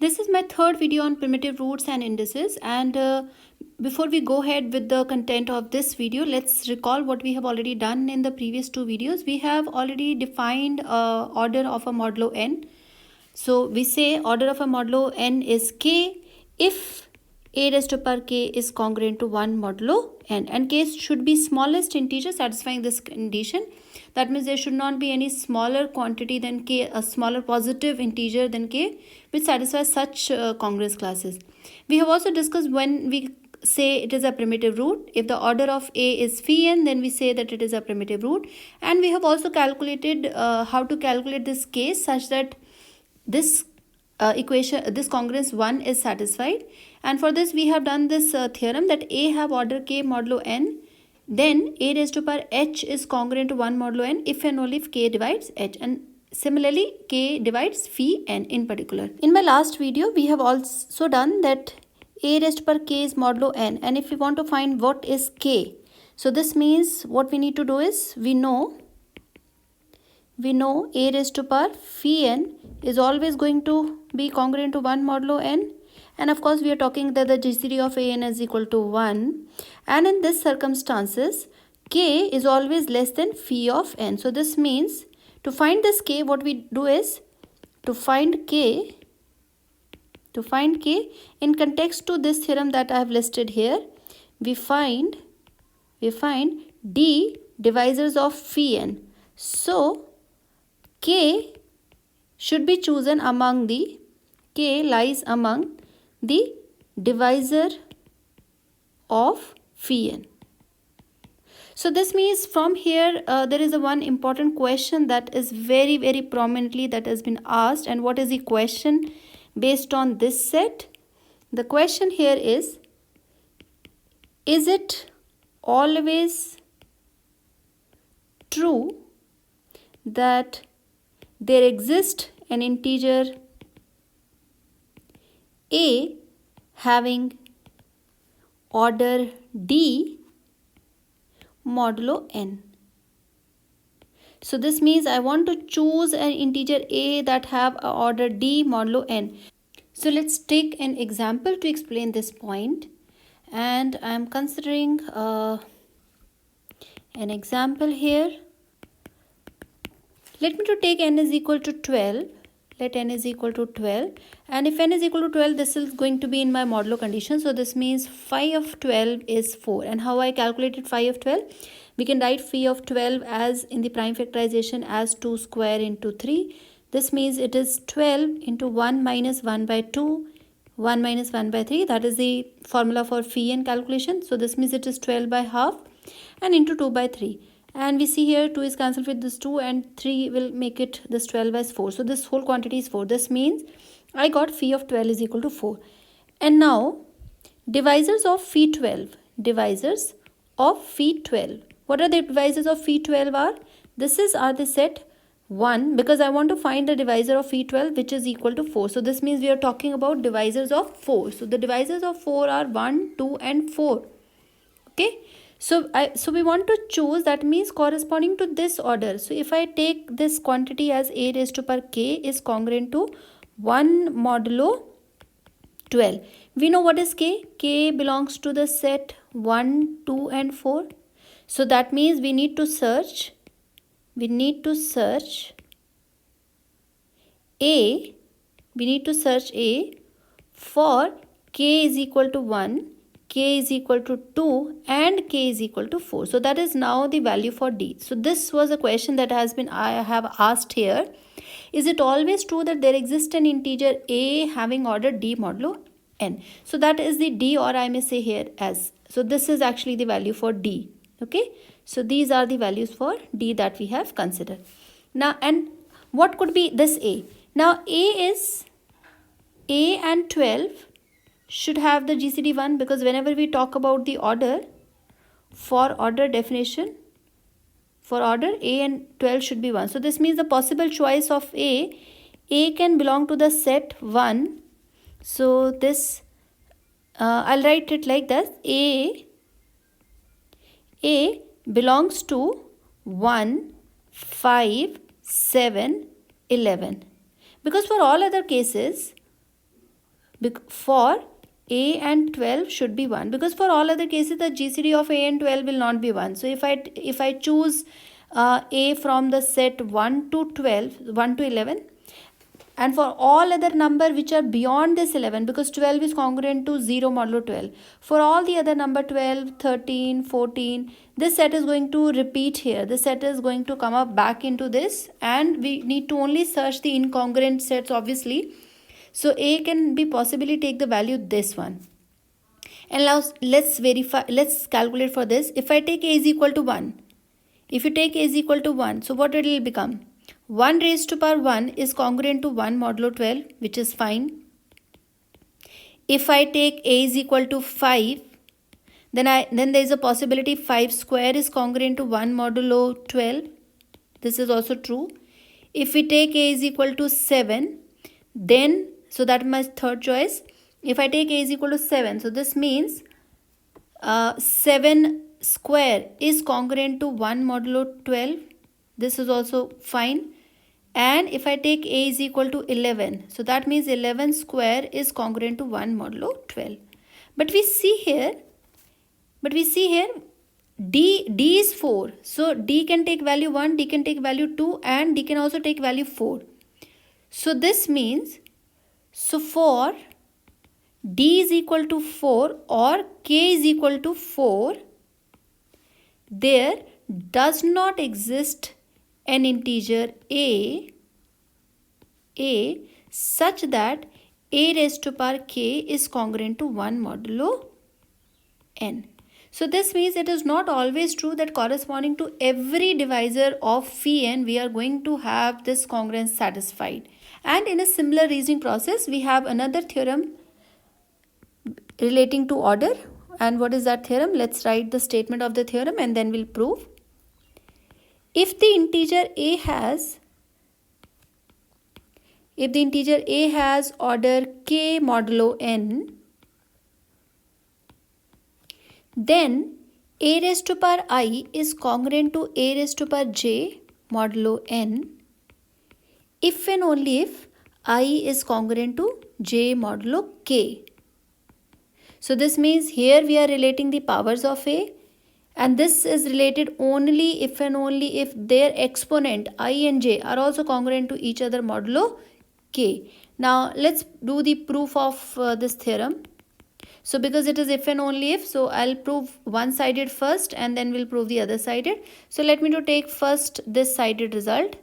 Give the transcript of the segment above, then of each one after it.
This is my third video on primitive roots and indices, and before we go ahead with the content of this video, let's recall what we have already done in the previous two videos. We have already defined order of a modulo n. So we say order of a modulo n is k if a raised to power k is congruent to 1 modulo n, and k should be smallest integer satisfying this condition. That means there should not be any smaller quantity than k, a smaller positive integer than k, which satisfies such congruence classes. We have also discussed when we say it is a primitive root. If the order of a is phi n, then we say that it is a primitive root. And we have also calculated how to calculate this case such that this equation, this congruence 1 is satisfied. And for this we have done this theorem that a have order k modulo n, then a raised to power h is congruent to 1 modulo n if and only if k divides h, and similarly k divides phi n in particular. In my last video we have also done that a raised to power k is modulo n, and if we want to find what is k, so this means what we need to do is we know a raised to power phi n is always going to be congruent to 1 modulo n, and of course we are talking that the GCD of a n is equal to 1, and in this circumstances k is always less than phi of n. So this means to find this k, what we do is to find k in context to this theorem that I have listed here, we find d divisors of phi n. So k should be chosen among the, k lies among the divisor of phi n. So this means from here there is a one important question that is very prominently that has been asked. And what is the question based on this set? The question here is it always true that there exists an integer a having order d modulo n? So this means I want to choose an integer a that have a order d modulo n. So let's take an example to explain this point, and I am considering an example here. Let me to take n is equal to 12. Let n is equal to 12, and if n is equal to 12, this is going to be in my modulo condition. So this means phi of 12 is 4. And how I calculated phi of 12? We can write phi of 12 as in the prime factorization as 2 square into 3. This means it is 12 into 1 minus 1 by 2, 1 minus 1 by 3. That is the formula for phi n calculation. So this means it is 12 by half and into 2 by 3. And we see here 2 is cancelled with this 2, and 3 will make it this 12 as 4. So this whole quantity is 4. This means I got phi of 12 is equal to 4. And now divisors of phi 12. Divisors of phi 12. What are the divisors of phi 12 are? This are the set 1, because I want to find the divisor of phi 12 which is equal to 4. So this means we are talking about divisors of 4. So the divisors of 4 are 1, 2 and 4. Okay. So we want to choose, that means corresponding to this order. So if I take this quantity as a raised to power k is congruent to 1 modulo 12. We know what is k. K belongs to the set 1, 2 and 4. So that means we need to search A for k is equal to 1, k is equal to 2 and k is equal to 4. So that is now the value for d. So this was a question that I have asked here. Is it always true that there exists an integer a having order d modulo n? So that is the d, or I may say here as. So this is actually the value for d. Okay. So these are the values for d that we have considered. Now, and what could be this a? Now a and 12 should have the GCD 1, because whenever we talk about the order, for order definition, for order a and 12 should be 1. So this means the possible choice of a can belong to the set 1. So this I'll write it like this: a belongs to 1, 5, 7, 11. Because for all other cases For a and 12 should be 1, because for all other cases the GCD of a and 12 will not be 1. So if I choose a from the set 1 to 12, 1 to 11, and for all other number which are beyond this 11, because 12 is congruent to 0 modulo 12, for all the other number 12, 13, 14, this set is going to repeat here. This set is going to come up back into this, and we need to only search the incongruent sets, obviously. So a can be possibly take the value this one. And now let's verify, let's calculate for this. If I take a is equal to 1, if you take a is equal to 1, so what it will become? 1 raised to power 1 is congruent to 1 modulo 12, which is fine. If I take a is equal to 5, then there is a possibility 5 square is congruent to 1 modulo 12. This is also true. If we take a is equal to 7, then, so that is my third choice. If I take a is equal to 7, so this means 7 square is congruent to 1 modulo 12. This is also fine. And if I take a is equal to 11, so that means 11 square is congruent to 1 modulo 12. But we see here d is 4. So d can take value 1, d can take value 2, and d can also take value 4. So this means, so for d is equal to 4 or k is equal to 4, there does not exist an integer a such that a raised to power k is congruent to 1 modulo n. So this means it is not always true that corresponding to every divisor of phi n we are going to have this congruence satisfied. And in a similar reasoning process, we have another theorem relating to order. And what is that theorem? Let's write the statement of the theorem and then we'll prove. If the integer a has order k modulo n, then a raised to power I is congruent to a raised to power j modulo n if and only if I is congruent to j modulo k. So this means here we are relating the powers of a, and this is related only if and only if their exponent I and j are also congruent to each other modulo k. Now let's do the proof of this theorem. So because it is if and only if, so I'll prove one sided first and then we'll prove the other sided. So let me to take first this sided result.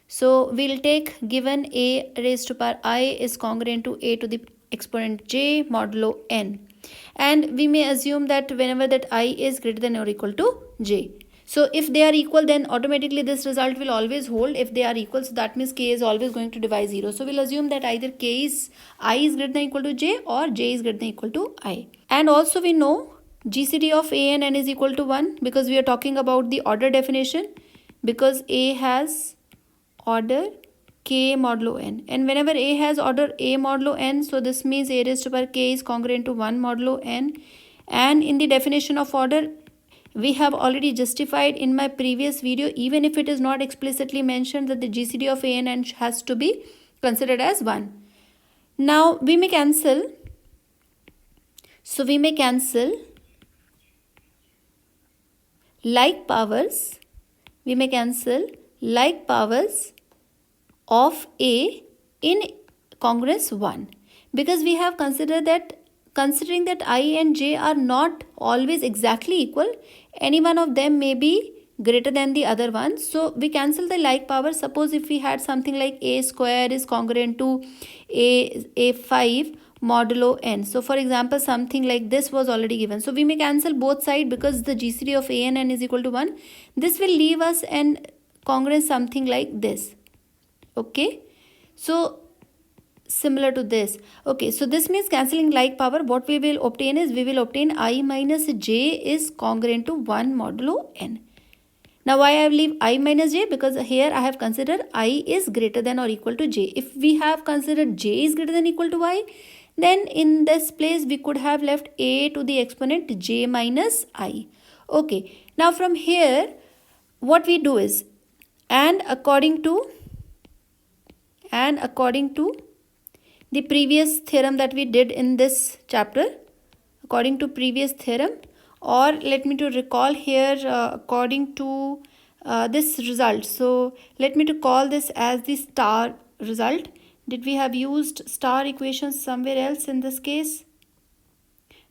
So we'll take given a raised to power I is congruent to a to the exponent j modulo n. And we may assume that whenever that I is greater than or equal to j. So if they are equal, then automatically this result will always hold. If they are equal, so that means k is always going to divide 0. So we'll assume that either I is greater than or equal to j or j is greater than or equal to I. And also we know GCD of a and n is equal to 1 because we are talking about the order definition, because a has order k modulo n, and whenever a has order a modulo n, so this means a raised to power k is congruent to 1 modulo n. And in the definition of order, we have already justified in my previous video, even if it is not explicitly mentioned, that the GCD of a and n has to be considered as 1. Now we may cancel. So we may cancel like powers. We may cancel like powers of a in congruence 1, because we have considered that, considering that I and j are not always exactly equal, any one of them may be greater than the other one. So we cancel the like power. Suppose if we had something like a square is congruent to a 5 modulo n. So for example, something like this was already given. So we may cancel both sides because the GCD of a and n is equal to 1. This will leave us an congruence something like this. Okay. So similar to this. Okay, so this means cancelling like power, what we will obtain is, we will obtain I minus j is congruent to 1 modulo n. Now why I have leave I minus j? Because here I have considered I is greater than or equal to j. If we have considered j is greater than or equal to y, then in this place we could have left a to the exponent j minus I. Okay, now from here what we do is, and according to the previous theorem that we did in this chapter, according to previous theorem, or let me to recall here according to this result. So let me to call this as the star result. Did we have used star equations somewhere else in this case?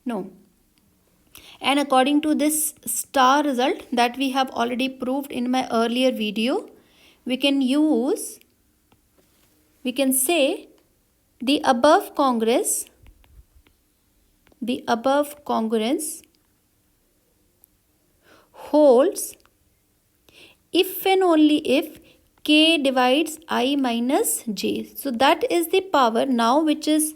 No. And according to this star result that we have already proved in my earlier video, we can say the above congruence holds if and only if k divides I minus j. So that is the power now which is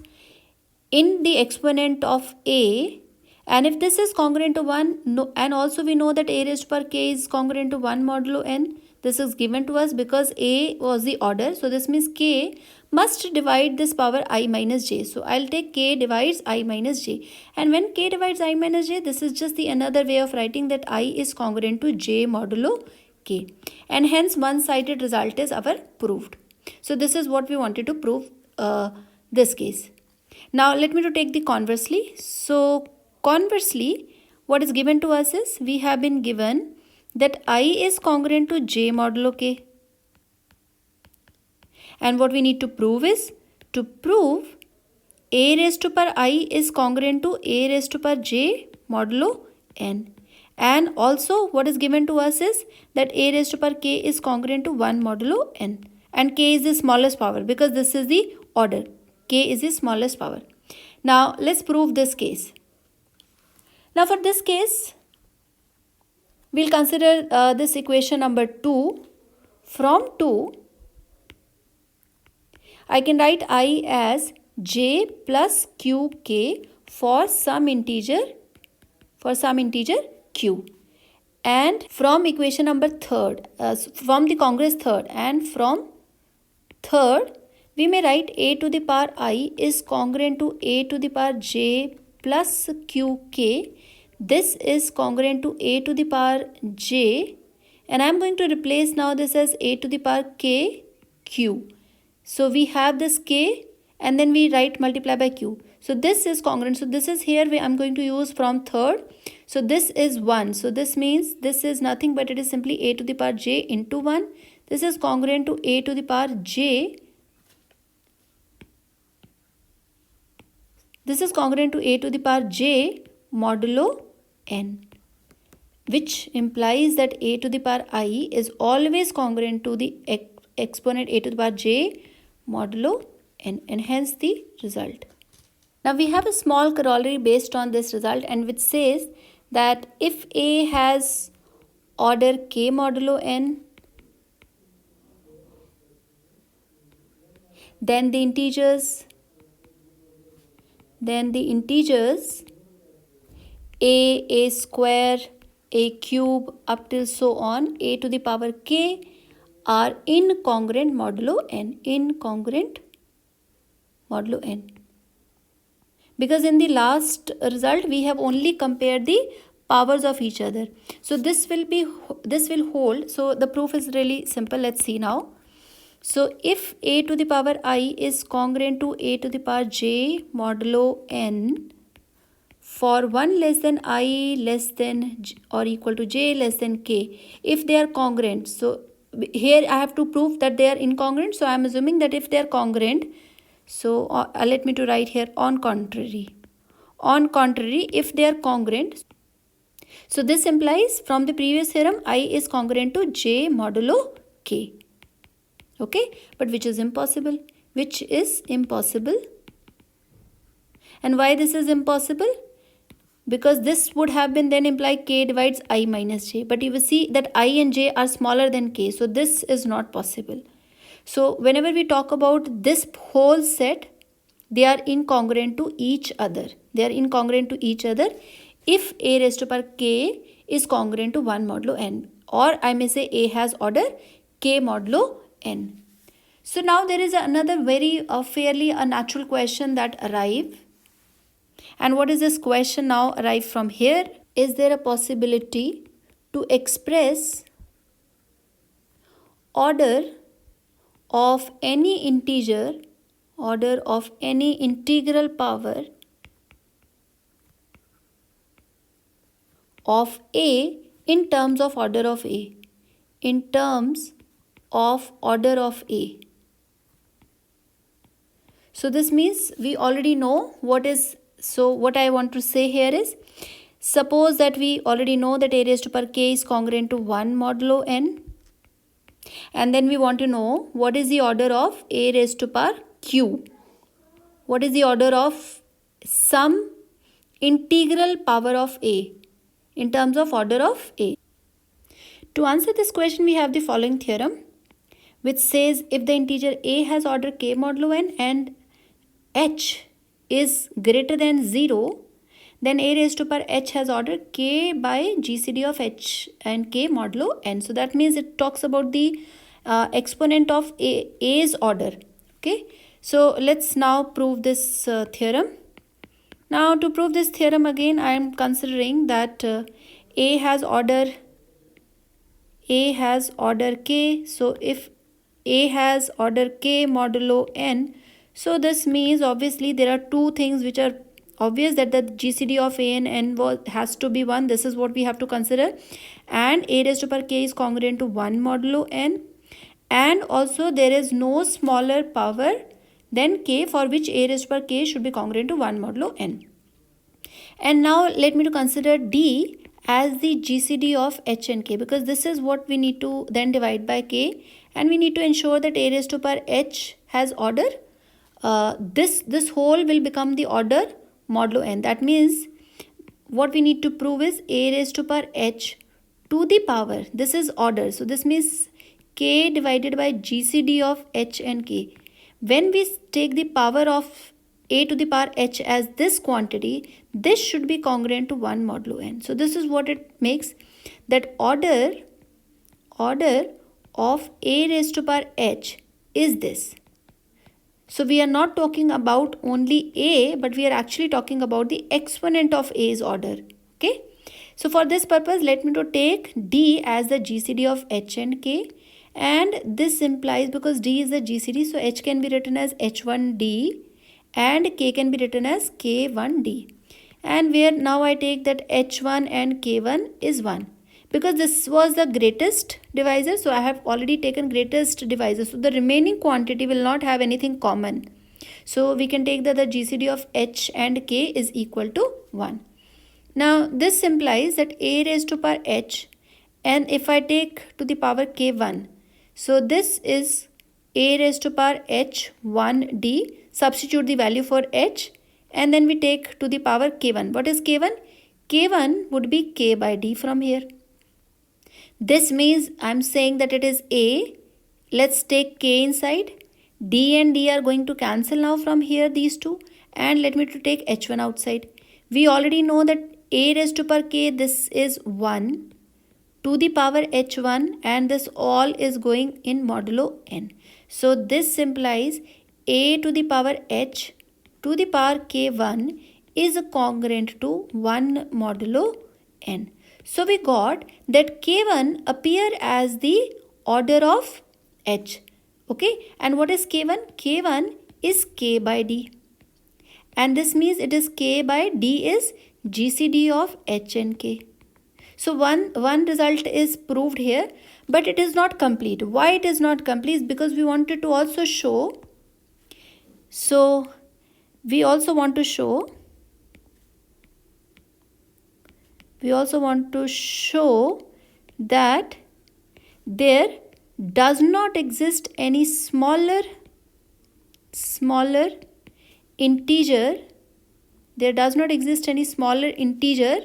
in the exponent of a, and if this is congruent to 1, no, and also we know that a raised to power k is congruent to 1 modulo n. This is given to us because a was the order, so this means k must divide this power I minus j. So I'll take k divides I minus j, and when k divides I minus j, this is just the another way of writing that I is congruent to j modulo k, and hence one-sided result is our proved. So this is what we wanted to prove this case. Now let me to take the conversely. So conversely, what is given to us is we have been given that I is congruent to j modulo k. And what we need to prove is to prove a raised to power I is congruent to a raised to power j modulo n. And also what is given to us is that a raised to power k is congruent to 1 modulo n. And k is the smallest power because this is the order. K is the smallest power. Now let's prove this case. Now for this case, we'll consider this equation number 2. From 2, I can write I as j plus qk for some integer q. And from equation number 3, from the congruous third, and from third, we may write a to the power I is congruent to a to the power j plus qk. This is congruent to a to the power j, and I am going to replace now this as a to the power k q. So we have this k and then we write multiply by q. So this is congruent. So this is here I am going to use from third. So this is 1. So this means this is nothing but it is simply a to the power j into 1. This is congruent to a to the power j. This is congruent to a to the power j modulo n, which implies that a to the power I is always congruent to the exponent a to the power j modulo n, and hence the result. Now we have a small corollary based on this result, and which says that if a has order k modulo n, then the integers a square, a cube up till so on, a to the power k are incongruent modulo n. Because in the last result we have only compared the powers of each other. So this will hold. So the proof is really simple. Let's see now. So if a to the power I is congruent to a to the power j modulo n for 1 less than I less than or equal to j less than k, if they are congruent. So here I have to prove that they are incongruent. So I am assuming that if they are congruent, so let me to write here on contrary, if they are congruent. So this implies from the previous theorem I is congruent to j modulo k. Okay, but which is impossible. And why this is impossible? Because this would have been then imply k divides I minus j, but you will see that I and j are smaller than k, so this is not possible. So whenever we talk about this whole set, they are incongruent to each other. If a raised to power k is congruent to 1 modulo n, or I may say a has order k modulo n. So now there is another very fairly a natural question that arrive. And what is this question now arrive from here? Is there a possibility to express order of any integer order of any integral power of A in terms of order of A. In terms of order of A. So this means we already know what is, so what I want to say here is, suppose that we already know that A raised to power k is congruent to 1 modulo n, and then we want to know what is the order of A raised to power q. What is the order of some integral power of A in terms of order of A. To answer this question, we have the following theorem, which says if the integer A has order k modulo n and h is greater than 0, then A raised to power h has order k by GCD of h and k modulo n. So that means it talks about the exponent of A's order. Okay. So let's now prove this theorem. Now to prove this theorem again, I am considering that A has order k. So if A has order k modulo n, so this means obviously there are two things which are obvious, that the GCD of A and n has to be 1. This is what we have to consider. And A raised to power k is congruent to 1 modulo n. And also there is no smaller power than k for which A raised to power k should be congruent to 1 modulo n. And now let me to consider D as the GCD of h and k, because this is what we need to then divide by k, and we need to ensure that A raised to power h has order. This whole will become the order modulo n. That means what we need to prove is A raised to power h to the power, this is order, so this means k divided by GCD of h and k. When we take the power of A to the power h as this quantity, this should be congruent to 1 modulo n. So this is what it makes, that order of A raised to power h is this. So we are not talking about only A, but we are actually talking about the exponent of A's order. Okay. So for this purpose, let me to take D as the GCD of h and k. And this implies, because D is the GCD, so h can be written as h1d and k can be written as k1d. And where now I take that h1 and k1 is 1. Because this was the greatest divisor, so I have already taken greatest divisor. So the remaining quantity will not have anything common. So we can take that the GCD of h and k is equal to 1. Now this implies that A raised to power h, and if I take to the power k1, so this is A raised to power h1d, substitute the value for h, and then we take to the power k1. What is k1? K1 would be k by d from here. This means I am saying that it is A. Let's take k inside. D and D are going to cancel now from here, these two. And let me to take h1 outside. We already know that A raised to power k, this is 1 to the power h1, and this all is going in modulo n. So this implies A to the power h to the power k1 is congruent to 1 modulo n. So we got that k1 appear as the order of h. Okay, and what is k1? K1 is k by d. And this means it is k by d is GCD of h and k. So one result is proved here, but it is not complete. Why it is not complete? Because we wanted to also show. So we also want to show that there does not exist any smaller integer. There does not exist any smaller integer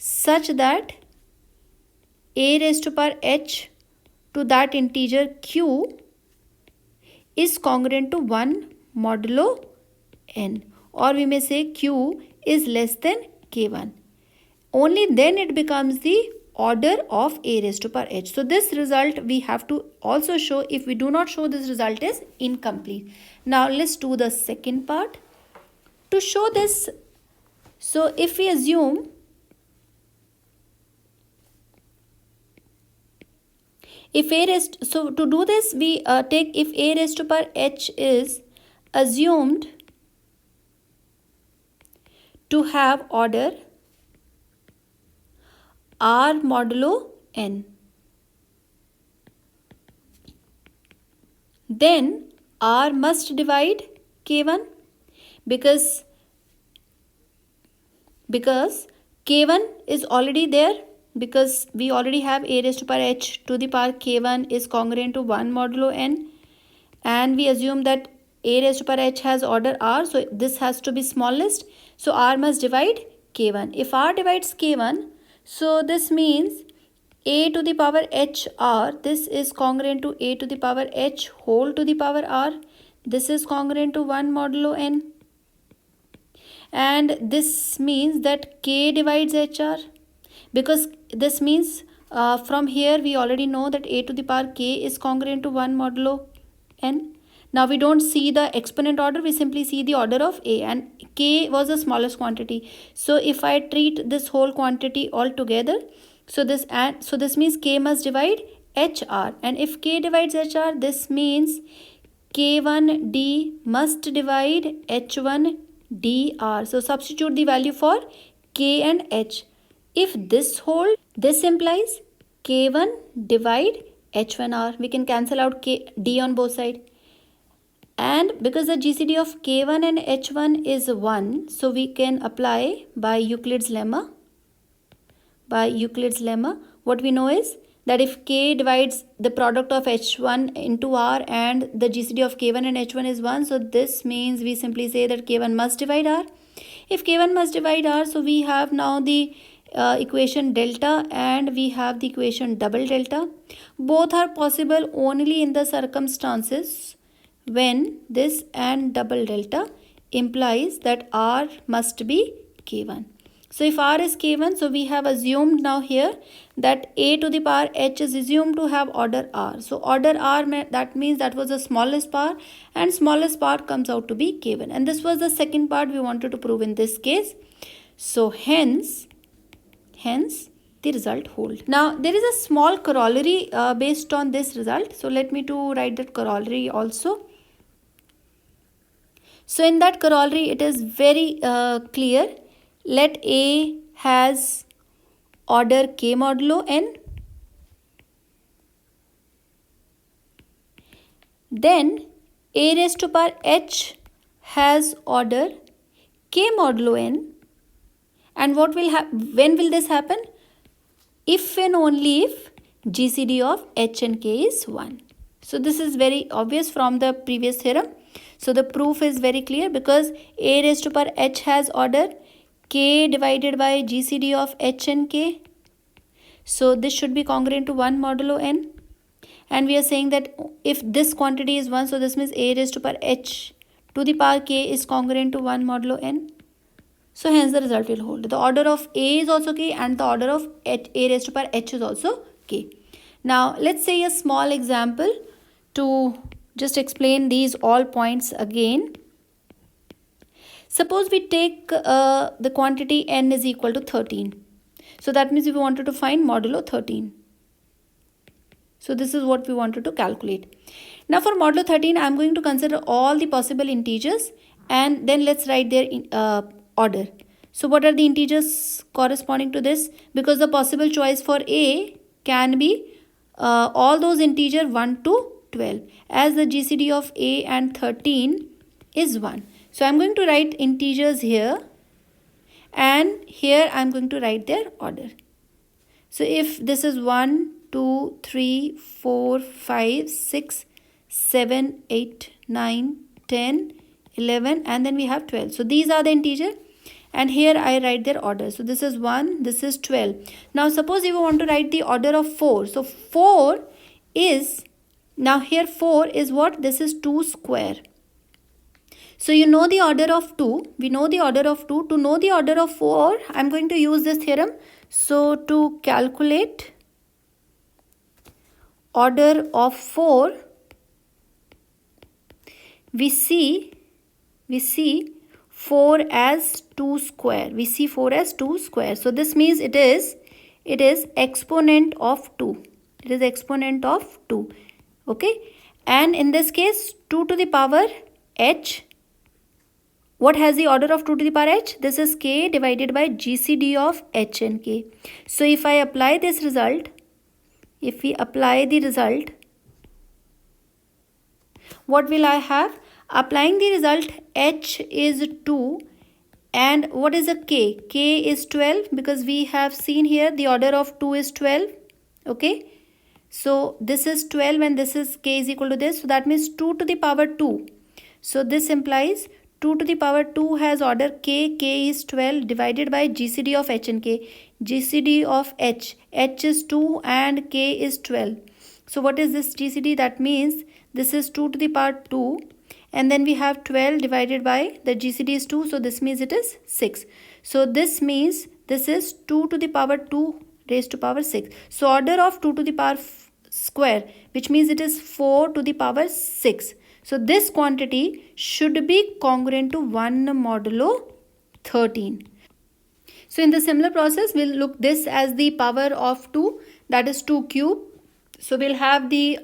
such that A raised to power h to that integer q is congruent to 1 modulo n, or we may say q is less than k1. Only then it becomes the order of A raised to power h. So this result we have to also show. If we do not show, this result is incomplete. Now let's do the second part. To show this, so if we assume to do this, we take if A raised to power h is assumed to have order R modulo n, then R must divide K1 because K1 is already there, because we already have a raised to power h to the power K1 is congruent to 1 modulo n, and we assume that a raised to power h has order R, so this has to be smallest, so R must divide K1. If R divides K1, so this means a to the power h R, this is congruent to a to the power h whole to the power R, this is congruent to 1 modulo n, and this means that k divides hr, because this means from here we already know that a to the power k is congruent to 1 modulo n. Now we don't see the exponent order, we simply see the order of a, and k was the smallest quantity. So if I treat this whole quantity all together, so this means k must divide hr, and if k divides hr, this means k1d must divide h1 dr. So substitute the value for k and h. If this hold, this implies k1 divide h1r. We can cancel out d on both sides. And because the GCD of k1 and h1 is 1, so we can apply by Euclid's lemma. By Euclid's lemma, what we know is that if k divides the product of h1 into r and the GCD of k1 and h1 is 1, so this means we simply say that k1 must divide r. If k1 must divide r, so we have now the equation delta and we have the equation double delta. Both are possible only in the circumstances when this and double delta implies that r must be k1. So if r is k1, so we have assumed now here that a to the power h is assumed to have order r. So order r, that means that was the smallest power, and smallest power comes out to be k1. And this was the second part we wanted to prove in this case. So hence the result hold. Now there is a small corollary based on this result. So let me to write that corollary also. So in that corollary it is very clear. Let A has order k modulo n, then A raised to power h has order k modulo n, and what will happen? When will this happen? If and only if GCD of h and k is 1. So this is very obvious from the previous theorem. So the proof is very clear, because A raised to power h has order k divided by GCD of h and k. So this should be congruent to 1 modulo n. And we are saying that if this quantity is 1, so this means A raised to power h to the power k is congruent to 1 modulo n. So hence the result will hold. The order of A is also k and the order of A raised to power h is also k. Now let's say a small example to just explain these all points again. Suppose we take the quantity n is equal to 13. So that means we wanted to find modulo 13. So this is what we wanted to calculate. Now for modulo 13, I am going to consider all the possible integers, and then let's write their order. So what are the integers corresponding to this? Because the possible choice for A can be all those integers 1 to 12, as the GCD of A and 13 is 1. So I am going to write integers here, and here I am going to write their order. So if this is 1, 2, 3, 4, 5, 6, 7, 8, 9, 10, 11, and then we have 12. So these are the integers, and here I write their order. So this is 1, this is 12. Now suppose you want to write the order of 4. So 4 is, now here 4 is what? This is 2 square. So you know the order of 2. We know the order of 2. To know the order of 4, I am going to use this theorem. So to calculate order of 4, we see 4 as 2 square. We see 4 as 2 square. So this means it is exponent of 2. It is exponent of 2. Okay. And in this case 2 to the power h. What has the order of 2 to the power h? This is k divided by GCD of h and k. So if I apply this result, if we apply the result, what will I have? Applying the result, h is 2 and what is a k? K is 12 because we have seen here the order of 2 is 12. Okay. So this is 12 and this is k is equal to this. So that means 2 to the power 2. So this implies 2 to the power 2 has order k. K is 12 divided by GCD of h and k. GCD of h. H is 2 and k is 12. So what is this GCD? That means this is 2 to the power 2. And then we have 12 divided by the GCD is 2. So this means it is 6. So this means this is 2 to the power 2 raised to power 6. So order of 2 to the power square, which means it is 4 to the power 6. So this quantity should be congruent to 1 modulo 13. So in the similar process, we'll look this as the power of 2, that is 2 cube. So we'll have the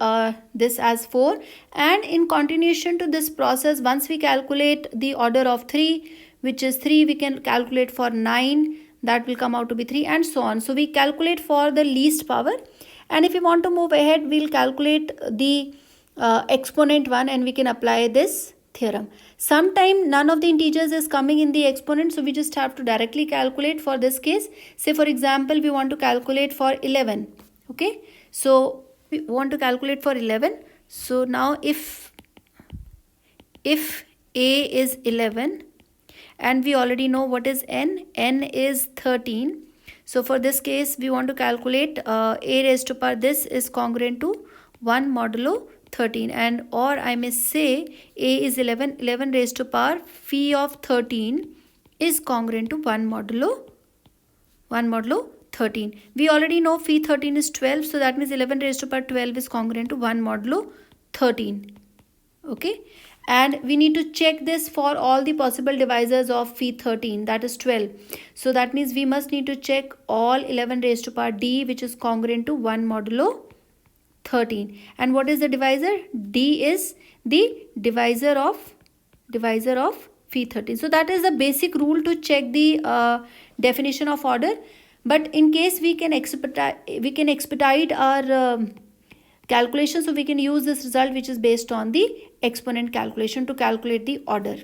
this as 4, and in continuation to this process, once we calculate the order of 3, which is 3, we can calculate for 9, that will come out to be 3, and so on. So we calculate for the least power, and if we want to move ahead, we'll calculate the exponent 1 and we can apply this theorem. Sometime none of the integers is coming in the exponent, so we just have to directly calculate for this case. Say for example, we want to calculate for 11. Okay, so we want to calculate for 11. So now if a is 11 and we already know what is n is 13. So for this case we want to calculate a raised to power, this is congruent to 1 modulo 13, and or I may say a is 11 raised to power phi of 13 is congruent to 1 modulo 13. We already know phi 13 is 12, so that means 11 raised to power 12 is congruent to 1 modulo 13. Okay, and we need to check this for all the possible divisors of phi 13, that is 12. So that means we must need to check all 11 raised to power d, which is congruent to 1 modulo 13. And what is the divisor? D is the divisor of phi 13. So that is the basic rule to check the definition of order. But in case we can expedite our calculation, so we can use this result which is based on the exponent calculation to calculate the order.